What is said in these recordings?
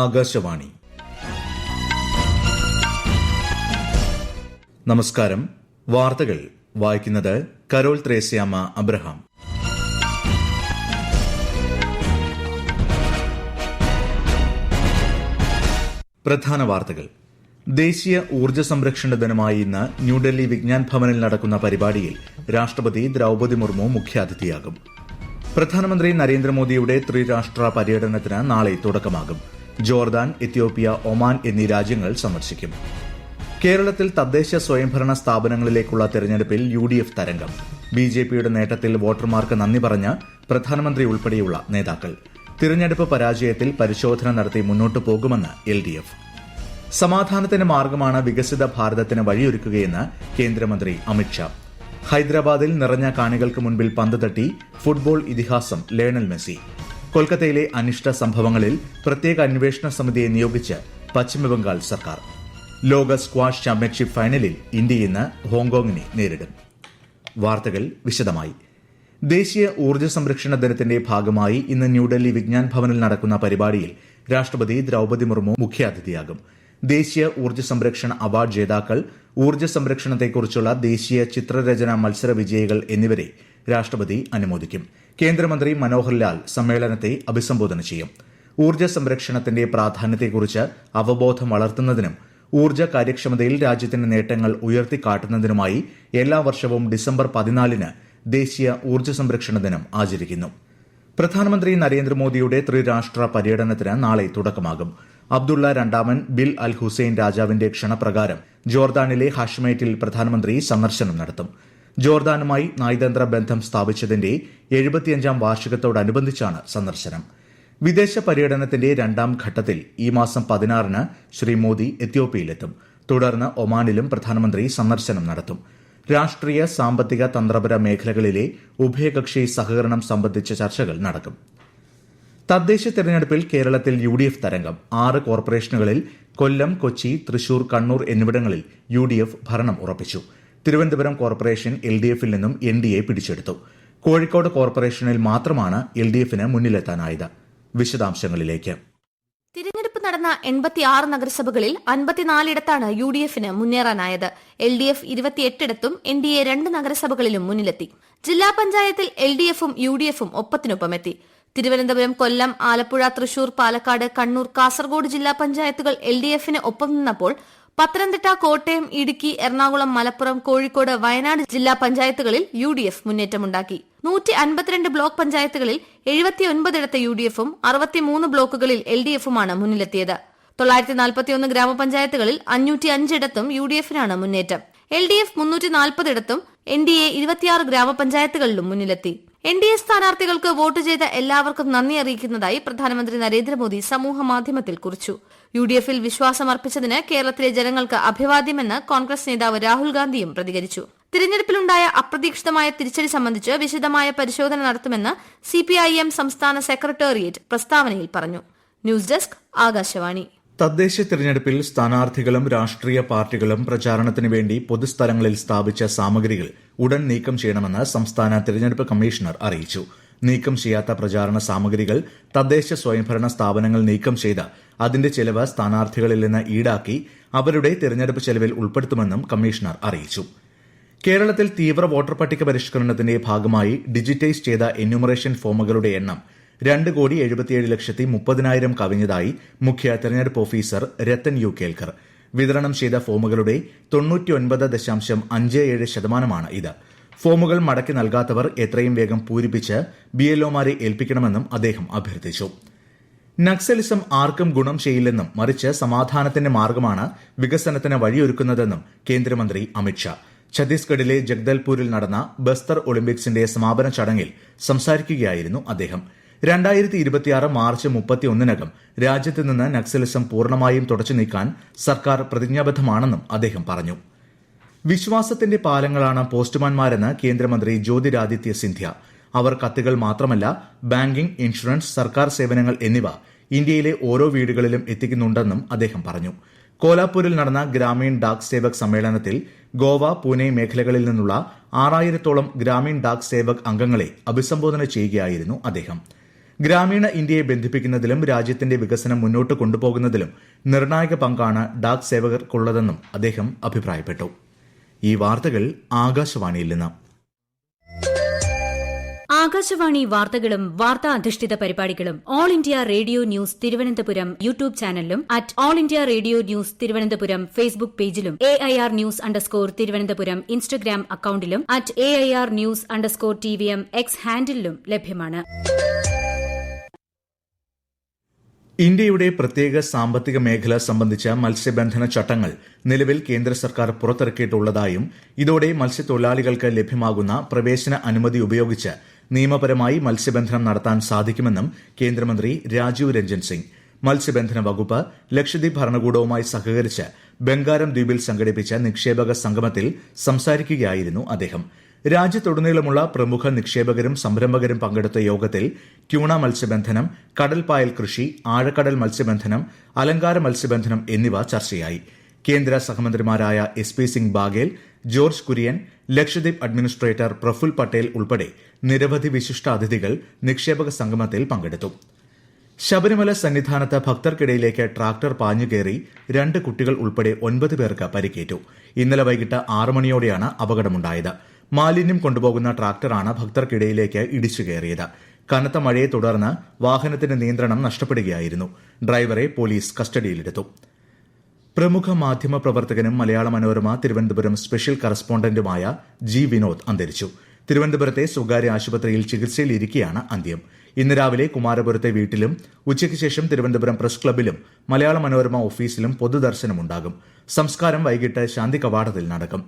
ആകാശവാണി. നമസ്കാരം. വാർത്തകൾ വായിക്കുന്നത് കരോൾ ത്രേസ്യാമ്മ അബ്രഹാം. പ്രധാന വാർത്തകൾ. ദേശീയ ഊർജ്ജ സംരക്ഷണ ദിനമായ ഇന്ന് ന്യൂഡൽഹി വിജ്ഞാൻ ഭവനിൽ നടക്കുന്ന പരിപാടിയിൽ രാഷ്ട്രപതി ദ്രൌപദി മുർമു മുഖ്യാതിഥിയാകും. പ്രധാനമന്ത്രി നരേന്ദ്രമോദിയുടെ ത്രിരാഷ്ട്ര പര്യടനത്തിന് നാളെ തുടക്കമാകും. ജോർദാൻ, എത്യോപ്യ, ഒമാൻ എന്നീ രാജ്യങ്ങൾ സന്ദർശിക്കും. കേരളത്തിൽ തദ്ദേശ സ്വയംഭരണ സ്ഥാപനങ്ങളിലേക്കുള്ള തെരഞ്ഞെടുപ്പിൽ UDF തരംഗം. BJPയുടെ നേട്ടത്തിൽ വോട്ടർമാർക്ക് നന്ദി പറഞ്ഞ് പ്രധാനമന്ത്രി ഉൾപ്പെടെയുള്ള നേതാക്കൾ. തിരഞ്ഞെടുപ്പ് പരാജയത്തിൽ പരിശോധന നടത്തി മുന്നോട്ടു പോകുമെന്ന് LDF. സമാധാനത്തിന് മാർഗമാണ് വികസിത ഭാരതത്തിന് വഴിയൊരുക്കുകയെന്ന് കേന്ദ്രമന്ത്രി അമിത്ഷാ. ഹൈദരാബാദിൽ നിറഞ്ഞ കാണികൾക്ക് മുൻപിൽ പന്ത് തട്ടി ഫുട്ബോൾ ഇതിഹാസം ലയണൽ മെസ്സി. കൊൽക്കത്തയിലെ അനിഷ്ട സംഭവങ്ങളിൽ പ്രത്യേക അന്വേഷണ സമിതിയെ നിയോഗിച്ച് പശ്ചിമബംഗാൾ സർക്കാർ. ലോക സ്ക്വാഷ് ചാമ്പ്യൻഷിപ്പ് ഫൈനലിൽ ഇന്ത്യ ഇന്ന് ഹോങ്കോങ്ങിനെ നേരിടും. വാർത്തകൾ വിശദമായി. ദേശീയ ഊർജ്ജ സംരക്ഷണ ദിനത്തിന്റെ ഭാഗമായി ഇന്ന് ന്യൂഡൽഹി വിജ്ഞാൻ ഭവനിൽ നടക്കുന്ന പരിപാടിയിൽ രാഷ്ട്രപതി ദ്രൌപദി മുർമു മുഖ്യാതിഥിയാകും. ദേശീയ ഊർജ്ജ സംരക്ഷണ അവാർഡ് ജേതാക്കൾ, ഊർജ്ജ സംരക്ഷണത്തെക്കുറിച്ചുള്ള ദേശീയ ചിത്രരചന മത്സര വിജയികൾ എന്നിവരെ രാഷ്ട്രപതി അനുമോദിക്കും. കേന്ദ്രമന്ത്രി മനോഹർ ലാൽ സമ്മേളനത്തെ അഭിസംബോധന ചെയ്യും. ഊർജ്ജ സംരക്ഷണത്തിന്റെ പ്രാധാന്യത്തെക്കുറിച്ച് അവബോധം വളർത്തുന്നതിനും ഊർജ്ജ കാര്യക്ഷമതയിൽ രാജ്യത്തിന്റെ നേട്ടങ്ങൾ ഉയർത്തിക്കാട്ടുന്നതിനുമായി എല്ലാ വർഷവും ഡിസംബർ 14-ന് ദേശീയ ഊർജ്ജ സംരക്ഷണ ദിനം ആചരിക്കുന്നു. പ്രധാനമന്ത്രി നരേന്ദ്രമോദിയുടെ ത്രിരാഷ്ട്ര പര്യടനത്തിന് നാളെ തുടക്കമാകും. അബ്ദുള്ള രണ്ടാമൻ ബിൽ അൽ ഹുസൈൻ രാജാവിന്റെ ക്ഷണപ്രകാരം ജോർദാനിലെ ഹാഷ്മേറ്റിൽ പ്രധാനമന്ത്രി സന്ദർശനം നടത്തും. ജോർദാനുമായി നയതന്ത്ര ബന്ധം സ്ഥാപിച്ചതിന്റെ 75ാം വാർഷികത്തോടനുബന്ധിച്ചാണ് സന്ദർശനം. വിദേശ പര്യടനത്തിന്റെ രണ്ടാം ഘട്ടത്തിൽ ഈ മാസം 16-ന് ശ്രീ മോദി എത്യോപ്യയിലെത്തും. തുടർന്ന് ഒമാനിലും പ്രധാനമന്ത്രി സന്ദർശനം നടത്തും. രാഷ്ട്രീയ, സാമ്പത്തിക, തന്ത്രപര മേഖലകളിലെ ഉഭയകക്ഷി സഹകരണം സംബന്ധിച്ച ചർച്ചകൾ നടക്കും. തദ്ദേശ തെരഞ്ഞെടുപ്പിൽ കേരളത്തിൽ UDF തരംഗം. 6 കോർപ്പറേഷനുകളിൽ കൊല്ലം, കൊച്ചി, തൃശൂർ, കണ്ണൂർ എന്നിവിടങ്ങളിൽ UDF ഭരണം ഉറപ്പിച്ചു. തിരുവനന്തപുരം കോർപ്പറേഷൻ LDFൽ നിന്നും NDA പിടിച്ചെടുത്തു. കോഴിക്കോട് കോർപ്പറേഷനിൽ മാത്രമാണ് LDFന് മുന്നിലെത്താനായത്. വിശദാംശങ്ങളിലേക്ക്. തിരഞ്ഞെടുപ്പ് നടന്ന 86 നഗരസഭകളിൽ 54ഇടത്താണ് UDFന് മുന്നേറാനായത്. LDF 28ഇടത്തും NDA 2 നഗരസഭകളിലും മുന്നിലെത്തി. ജില്ലാ പഞ്ചായത്തിൽ LDFും UDFും ഒപ്പത്തിനൊപ്പമെത്തി. തിരുവനന്തപുരം, കൊല്ലം, ആലപ്പുഴ, തൃശൂർ, പാലക്കാട്, കണ്ണൂർ, കാസർഗോഡ് ജില്ലാ പഞ്ചായത്തുകൾ LDFന് ഒപ്പം നിന്നപ്പോൾ പത്തനംതിട്ട, കോട്ടയം, ഇടുക്കി, എറണാകുളം, മലപ്പുറം, കോഴിക്കോട്, വയനാട് ജില്ലാ പഞ്ചായത്തുകളിൽ UDF മുന്നേറ്റമുണ്ടാക്കി. 152 ബ്ലോക്ക് പഞ്ചായത്തുകളിൽ 79ഇടത്ത് UDFും 63 ബ്ലോക്കുകളിൽ LDFുമാണ് മുന്നിലെത്തിയത്. 941 ഗ്രാമപഞ്ചായത്തുകളിൽ 505ഇടത്തും UDFനാണ് മുന്നേറ്റം. LDF 340ഇടത്തും NDA 26 ഗ്രാമപഞ്ചായത്തുകളിലും മുന്നിലെത്തി. NDA സ്ഥാനാർത്ഥികൾക്ക് വോട്ട് ചെയ്ത എല്ലാവർക്കും നന്ദി അറിയിക്കുന്നതായി പ്രധാനമന്ത്രി നരേന്ദ്രമോദി സമൂഹ മാധ്യമത്തിൽ കുറിച്ചു. UDFൽ വിശ്വാസമർപ്പിച്ചതിന് കേരളത്തിലെ ജനങ്ങൾക്ക് അഭിവാദ്യമെന്ന് കോൺഗ്രസ് നേതാവ് രാഹുൽ ഗാന്ധിയും പ്രതികരിച്ചു. തിരഞ്ഞെടുപ്പിലുണ്ടായ അപ്രതീക്ഷിതമായ തിരിച്ചടി സംബന്ധിച്ച് വിശദമായ പരിശോധന നടത്തുമെന്ന് CPIM സംസ്ഥാന സെക്രട്ടേറിയറ്റ് പ്രസ്താവനയിൽ പറഞ്ഞു. News desk, Akashvani. തദ്ദേശ തിരഞ്ഞെടുപ്പിൽ സ്ഥാനാർത്ഥികളും രാഷ്ട്രീയ പാർട്ടികളും പ്രചാരണത്തിന് വേണ്ടി പൊതുസ്ഥലങ്ങളിൽ സ്ഥാപിച്ച സാമഗ്രികൾ ഉടൻ നീക്കം ചെയ്യണമെന്ന് സംസ്ഥാന തിരഞ്ഞെടുപ്പ് കമ്മീഷണർ അറിയിച്ചു. നീക്കം ചെയ്യാത്ത പ്രചാരണ സാമഗ്രികൾ തദ്ദേശ സ്വയംഭരണ സ്ഥാപനങ്ങൾ നീക്കം ചെയ്ത് അതിന്റെ ചെലവ് സ്ഥാനാർത്ഥികളിൽ നിന്ന് ഈടാക്കി അവരുടെ തിരഞ്ഞെടുപ്പ് ചെലവിൽ ഉൾപ്പെടുത്തുമെന്നും കമ്മീഷണർ അറിയിച്ചു. കേരളത്തിൽ തീവ്ര വോട്ടർ പട്ടിക പരിഷ്കരണത്തിന്റെ ഭാഗമായി ഡിജിറ്റൈസ് ചെയ്ത എന്യൂമറേഷൻ ഫോമുകളുടെ എണ്ണം 2,77,30,000 കവിഞ്ഞതായി മുഖ്യ തെരഞ്ഞെടുപ്പ് ഓഫീസർ രത്തൻ യു കേൽക്കർ. വിതരണം ചെയ്ത ഫോമുകളുടെ 99.57% ഇത്. ഫോമുകൾ മടക്കി നൽകാത്തവർ എത്രയും വേഗം പൂരിപ്പിച്ച് BLOമാരെ ഏൽപ്പിക്കണമെന്നും അദ്ദേഹം അഭ്യർത്ഥിച്ചു. നക്സലിസം ആർക്കും ഗുണം ചെയ്യില്ലെന്നും മറിച്ച് സമാധാനത്തിന്റെ മാർഗമാണ് വികസനത്തിന് വഴിയൊരുക്കുന്നതെന്നും കേന്ദ്രമന്ത്രി അമിത്ഷാ. ഛത്തീസ്ഗഡിലെ ജഗ്ദൽപൂരിൽ നടന്ന ബസ്തർ ഒളിമ്പിക്സിന്റെ സമാപന ചടങ്ങിൽ സംസാരിക്കുകയായിരുന്നു അദ്ദേഹം. 2026 മാർച്ച് 31-നകം രാജ്യത്ത് നിന്ന് നക്സലിസം പൂർണ്ണമായും തുടച്ചു നീക്കാൻ സർക്കാർ പ്രതിജ്ഞാബദ്ധമാണെന്നും അദ്ദേഹം പറഞ്ഞു. വിശ്വാസത്തിന്റെ പാലങ്ങളാണ് പോസ്റ്റ്മാൻമാരെന്ന് കേന്ദ്രമന്ത്രി ജ്യോതിരാദിത്യ സിന്ധ്യ. അവർ കത്തുകൾ മാത്രമല്ല, ബാങ്കിംഗ്, ഇൻഷുറൻസ്, സർക്കാർ സേവനങ്ങൾ എന്നിവ ഇന്ത്യയിലെ ഓരോ വീടുകളിലും എത്തിക്കുന്നുണ്ടെന്നും അദ്ദേഹം പറഞ്ഞു. കോലാപൂരിൽ നടന്ന ഗ്രാമീൺ ഡാക് സേവക് സമ്മേളനത്തിൽ ഗോവ, പൂനെ മേഖലകളിൽ നിന്നുള്ള 6000-ഓളം ഗ്രാമീൺ ഡാക് സേവക് അംഗങ്ങളെ അഭിസംബോധന ചെയ്യുകയായിരുന്നു അദ്ദേഹം. ഗ്രാമീണ ഇന്ത്യയെ ബന്ധിപ്പിക്കുന്നതിലും രാജ്യത്തിന്റെ വികസനം മുന്നോട്ട് കൊണ്ടുപോകുന്നതിലും നിർണായക പങ്കാണ് ഡാക് സേവകർക്കുള്ളതെന്നും അദ്ദേഹം അഭിപ്രായപ്പെട്ടു. ഈ വാർത്തകൾ ആകാശവാണിയിൽ നിന്ന്. ആകാശവാണി വാർത്തകളും വാർത്താ അധിഷ്ഠിത പരിപാടികളും all India radio news Thiruvananthapuram YouTube ചാനലിലും at all India radio news Thiruvananthapuram Facebook പേജിലും AIR ന്യൂസ് _തിരുവനന്തപുരം ഇൻസ്റ്റഗ്രാം അക്കൌണ്ടിലും at AIR news _TVM X ഹാൻഡിലും ലഭ്യമാണ്. ഇന്ത്യയുടെ പ്രത്യേക സാമ്പത്തിക മേഖല സംബന്ധിച്ച മത്സ്യബന്ധന ചട്ടങ്ങൾ നിലവിൽ കേന്ദ്ര സർക്കാർ പുറത്തിറക്കിയിട്ടുള്ളതായും ഇതോടെ മത്സ്യത്തൊഴിലാളികൾക്ക് ലഭ്യമാകുന്ന പ്രവേശന അനുമതി ഉപയോഗിച്ച് നിയമപരമായി മത്സ്യബന്ധനം നടത്താൻ സാധിക്കുമെന്നും കേന്ദ്രമന്ത്രി രാജീവ് രഞ്ജൻ സിംഗ്. മത്സ്യബന്ധന വകുപ്പ് ലക്ഷദ്വീപ് ഭരണകൂടവുമായി സഹകരിച്ച് ബംഗാരം ദ്വീപിൽ സംഘടിപ്പിച്ച നിക്ഷേപക സംഗമത്തിൽ സംസാരിക്കുകയായിരുന്നു അദ്ദേഹം. രാജ്യത്തുടനീളമുള്ള പ്രമുഖ നിക്ഷേപകരും സംരംഭകരും പങ്കെടുത്ത യോഗത്തിൽ ട്യൂണ മത്സ്യബന്ധനം, കടൽപ്പായൽ കൃഷി, ആഴക്കടൽ മത്സ്യബന്ധനം, അലങ്കാര മത്സ്യബന്ധനം എന്നിവ ചർച്ചയായി. കേന്ദ്ര സഹമന്ത്രിമാരായ SP Singh Baghel, George Kurian, Lakshadweep administrator Praful Patel ഉൾപ്പെടെ നിരവധി വിശിഷ്ടാതിഥികൾ നിക്ഷേപക സംഗമത്തിൽ പങ്കെടുത്തു. ശബരിമല സന്നിധാനത്ത് ഭക്തർക്കിടയിലേക്ക് ട്രാക്ടർ പാഞ്ഞുകയറി 2 കുട്ടികൾ ഉൾപ്പെടെ 9 പേർക്ക് പരിക്കേറ്റു. ഇന്നലെ വൈകിട്ട് 6 മണിയോടെയാണ് അപകടമുണ്ടായത്. മാലിന്യം കൊണ്ടുപോകുന്ന ട്രാക്ടറാണ് ഭക്തർക്കിടയിലേക്ക് ഇടിച്ചു കയറിയത്. കനത്ത മഴയെ തുടർന്ന് വാഹനത്തിന്റെ നിയന്ത്രണം നഷ്ടപ്പെടുകയായിരുന്നു. ഡ്രൈവറെ പോലീസ് കസ്റ്റഡിയിലെടുത്തു. പ്രമുഖ മാധ്യമ പ്രവർത്തകനും മലയാള മനോരമ തിരുവനന്തപുരം സ്പെഷ്യൽ കറസ്പോണ്ടന്റുമായ G വിനോദ് അന്തരിച്ചു. തിരുവനന്തപുരത്തെ സ്വകാര്യ ആശുപത്രിയിൽ ചികിത്സയിലിരിക്കെയാണ് അന്ത്യം. ഇന്ന് രാവിലെ കുമാരപുരത്തെ വീട്ടിലും ഉച്ചയ്ക്ക് ശേഷം തിരുവനന്തപുരം പ്രസ് ക്ലബ്ബിലും മലയാള മനോരമ ഓഫീസിലും പൊതുദർശനമുണ്ടാകും. സംസ്കാരം വൈകിട്ട് ശാന്തി കവാടത്തിൽ നടക്കും.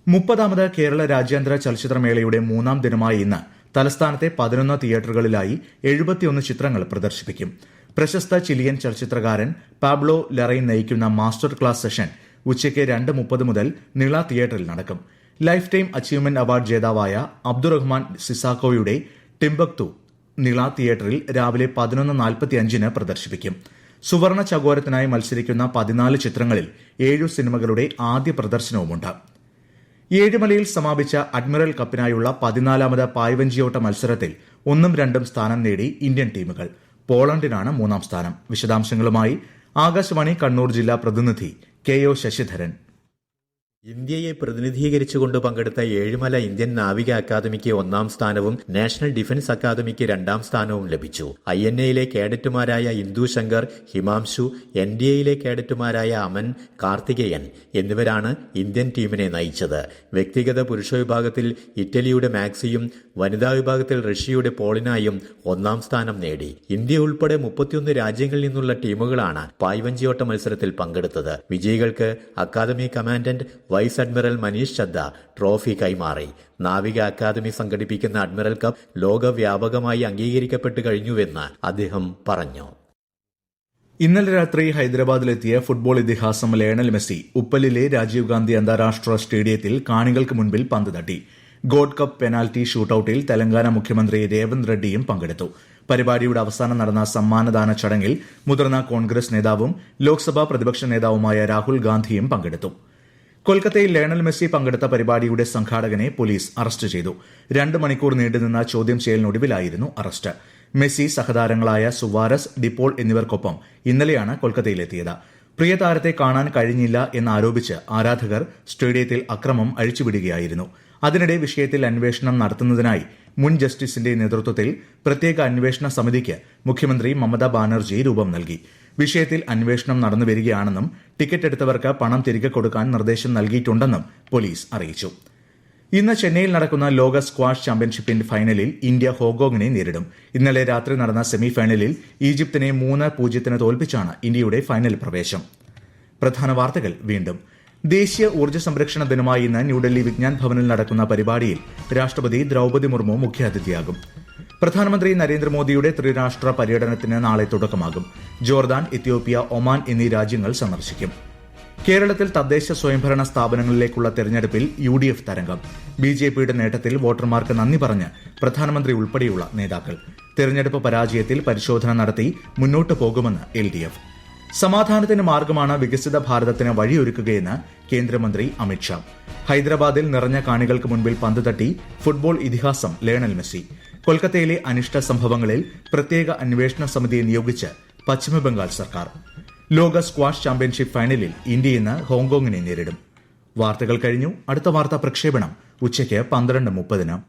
30ാമത് കേരള രാജ്യാന്തര ചലച്ചിത്രമേളയുടെ 3ാം ദിനമായ ഇന്ന് തലസ്ഥാനത്തെ 11 തിയേറ്ററുകളിലായി 71 ചിത്രങ്ങൾ പ്രദർശിപ്പിക്കും. പ്രശസ്ത ചിലിയൻ ചലച്ചിത്രകാരൻ പാബ്ലോ ലറൈൻ നയിക്കുന്ന മാസ്റ്റർ ക്ലാസ് സെഷൻ ഉച്ചയ്ക്ക് 2:30 മുതൽ നിള തിയേറ്ററിൽ നടക്കും. ലൈഫ് ടൈം അച്ചീവ്മെന്റ് അവാർഡ് ജേതാവായ അബ്ദുറഹ്മാൻ സിസാക്കോയുടെ ടിംബക്തു നിള തിയേറ്ററിൽ രാവിലെ 11:45 പ്രദർശിപ്പിക്കും. സുവർണ ചകോരത്തിനായി മത്സരിക്കുന്ന 14 ചിത്രങ്ങളിൽ 7 സിനിമകളുടെ ആദ്യ പ്രദർശനവുമുണ്ട്. ഏഴുമലയിൽ സമാപിച്ച അഡ്മിറൽ കപ്പിനായുള്ള 14ാമത് പായ്വഞ്ചിയോട്ട മത്സരത്തിൽ 1ഉം 2ഉം സ്ഥാനം നേടി ഇന്ത്യൻ ടീമുകൾ. പോളണ്ടിനാണ് 3ാം സ്ഥാനം. വിശദാംശങ്ങളുമായി ആകാശവാണി കണ്ണൂർ ജില്ലാ പ്രതിനിധി KO ശശിധരൻ. ഇന്ത്യയെ പ്രതിനിധീകരിച്ചുകൊണ്ട് പങ്കെടുത്ത ഏഴുമല ഇന്ത്യൻ നാവിക അക്കാദമിക്ക് 1ാം സ്ഥാനവും നാഷണൽ ഡിഫൻസ് അക്കാദമിക്ക് 2ാം സ്ഥാനവും ലഭിച്ചു. INAയിലെ കേഡറ്റുമാരായ ഇന്ദു ശങ്കർ, ഹിമാംശു, NDAയിലെ കേഡറ്റുമാരായ അമൻ, കാർത്തികേയൻ എന്നിവരാണ് ഇന്ത്യൻ ടീമിനെ നയിച്ചത്. വ്യക്തിഗത പുരുഷ വിഭാഗത്തിൽ ഇറ്റലിയുടെ മാക്സിയും വനിതാ വിഭാഗത്തിൽ റഷ്യയുടെ പോളിനായും 1ാം സ്ഥാനം നേടി. ഇന്ത്യ ഉൾപ്പെടെ 31 രാജ്യങ്ങളിൽ നിന്നുള്ള ടീമുകളാണ് പായ്വഞ്ചിയോട്ട മത്സരത്തിൽ പങ്കെടുത്തത്. വിജയികൾക്ക് academy commandant vice admiral Manish Chadha trophy കൈമാറി. നാവിക അക്കാദമി സംഘടിപ്പിക്കുന്ന അഡ്മിറൽ കപ്പ് ലോകവ്യാപകമായി അംഗീകരിക്കപ്പെട്ടു കഴിഞ്ഞുവെന്ന് അദ്ദേഹം പറഞ്ഞു. ഇന്നലെ രാത്രി ഹൈദരാബാദിലെത്തിയ ഫുട്ബോൾ ഇതിഹാസം ലയണൽ മെസ്സി ഉപ്പലിലെ രാജീവ് ഗാന്ധി അന്താരാഷ്ട്ര സ്റ്റേഡിയത്തിൽ കാണികൾക്ക് മുൻപിൽ പന്ത് തട്ടി. ഗോൾഡ് കപ്പ് പെനാൽറ്റി ഷൂട്ടൌട്ടിൽ തെലങ്കാന മുഖ്യമന്ത്രി രേവന്ത് റെഡ്ഡിയും പങ്കെടുത്തു. പരിപാടിയുടെ അവസാനം നടന്ന സമ്മാനദാന ചടങ്ങിൽ മുതിർന്ന കോൺഗ്രസ് നേതാവും ലോക്സഭാ പ്രതിപക്ഷ നേതാവുമായ രാഹുൽ ഗാന്ധിയും പങ്കെടുത്തു. കൊൽക്കത്തയിൽ ലയണൽ മെസ്സി പങ്കെടുത്ത പരിപാടിയുടെ സംഘാടകനെ പോലീസ് അറസ്റ്റ് ചെയ്തു. 2 മണിക്കൂർ നീണ്ടുനിന്ന ചോദ്യം ചെയ്യലിനൊടുവിലായിരുന്നു അറസ്റ്റ്. മെസ്സി സഹതാരങ്ങളായ സുവാരസ്, ഡിപ്പോൾ എന്നിവർക്കൊപ്പം ഇന്നലെയാണ് കൊൽക്കത്തയിലെത്തിയത്. പ്രിയ താരത്തെ കാണാൻ കഴിഞ്ഞില്ല എന്നാരോപിച്ച് ആരാധകർ സ്റ്റേഡിയത്തിൽ അക്രമം അഴിച്ചുവിടുകയായിരുന്നു. അതിനിടെ വിഷയത്തിൽ അന്വേഷണം നടത്തുന്നതിനായി മുൻ ജസ്റ്റിസിന്റെ നേതൃത്വത്തിൽ പ്രത്യേക അന്വേഷണ സമിതിക്ക് മുഖ്യമന്ത്രി മമതാ ബാനർജി രൂപം നൽകി. വിഷയത്തിൽ അന്വേഷണം നടന്നുവരികയാണെന്നും ടിക്കറ്റ് എടുത്തവർക്ക് പണം തിരികെ കൊടുക്കാൻ നിർദ്ദേശം നൽകിയിട്ടുണ്ടെന്നും പോലീസ് അറിയിച്ചു. ഇന്ന് ചെന്നൈയിൽ നടക്കുന്ന ലോക സ്ക്വാഷ് ചാമ്പ്യൻഷിപ്പിന്റെ ഫൈനലിൽ ഇന്ത്യ ഹോങ്കോങ്ങിനെ നേരിടും. ഇന്നലെ രാത്രി നടന്ന സെമിഫൈനലിൽ ഈജിപ്തിനെ 3-0 തോൽപ്പിച്ചാണ് ഇന്ത്യയുടെ ഫൈനൽ പ്രവേശം. പ്രധാന വാർത്തകൾ വീണ്ടും. ദേശീയ ഊർജ്ജ സംരക്ഷണ ദിനമായി ഇന്ന് ന്യൂഡൽഹി വിജ്ഞാൻ ഭവനിൽ നടക്കുന്ന പരിപാടിയിൽ രാഷ്ട്രപതി ദ്രൌപദി മുർമു മുഖ്യാതിഥിയാകും. പ്രധാനമന്ത്രി നരേന്ദ്രമോദിയുടെ ത്രിരാഷ്ട്ര പര്യടനത്തിന് നാളെ തുടക്കമാകും. ജോർദാൻ, എത്യോപ്യ, ഒമാൻ എന്നീ രാജ്യങ്ങൾ സന്ദർശിക്കും. കേരളത്തിൽ തദ്ദേശ സ്വയംഭരണ സ്ഥാപനങ്ങളിലേക്കുള്ള തെരഞ്ഞെടുപ്പിൽ UDF തരംഗം. BJPയുടെ നേട്ടത്തിൽ വോട്ടർമാർക്ക് നന്ദി പറഞ്ഞ് പ്രധാനമന്ത്രി ഉൾപ്പെടെയുള്ള നേതാക്കൾ. തെരഞ്ഞെടുപ്പ് പരാജയത്തിൽ പരിശോധന നടത്തി മുന്നോട്ട് പോകുമെന്ന് LDF. സമാധാനത്തിന് മാർഗമാണ് വികസിത ഭാരതത്തിന് വഴിയൊരുക്കുകയെന്ന് കേന്ദ്രമന്ത്രി അമിത്ഷാ. ഹൈദരാബാദിൽ നിറഞ്ഞ കാണികൾക്ക് മുൻപിൽ പന്ത് തട്ടി ഫുട്ബോൾ ഇതിഹാസം ലയണൽ മെസ്സി. കൊൽക്കത്തയിലെ അനിഷ്ട സംഭവങ്ങളിൽ പ്രത്യേക അന്വേഷണ സമിതിയെ നിയോഗിച്ച് പശ്ചിമബംഗാൾ സർക്കാർ. ലോക സ്ക്വാഷ് ചാമ്പ്യൻഷിപ്പ് ഫൈനലിൽ ഇന്ത്യ ഇന്ന് ഹോങ്കോങ്ങിനെ നേരിടും. വാർത്തകൾ കഴിഞ്ഞു. അടുത്ത വാർത്താ പ്രക്ഷേപണം ഉച്ചയ്ക്ക് 12:30.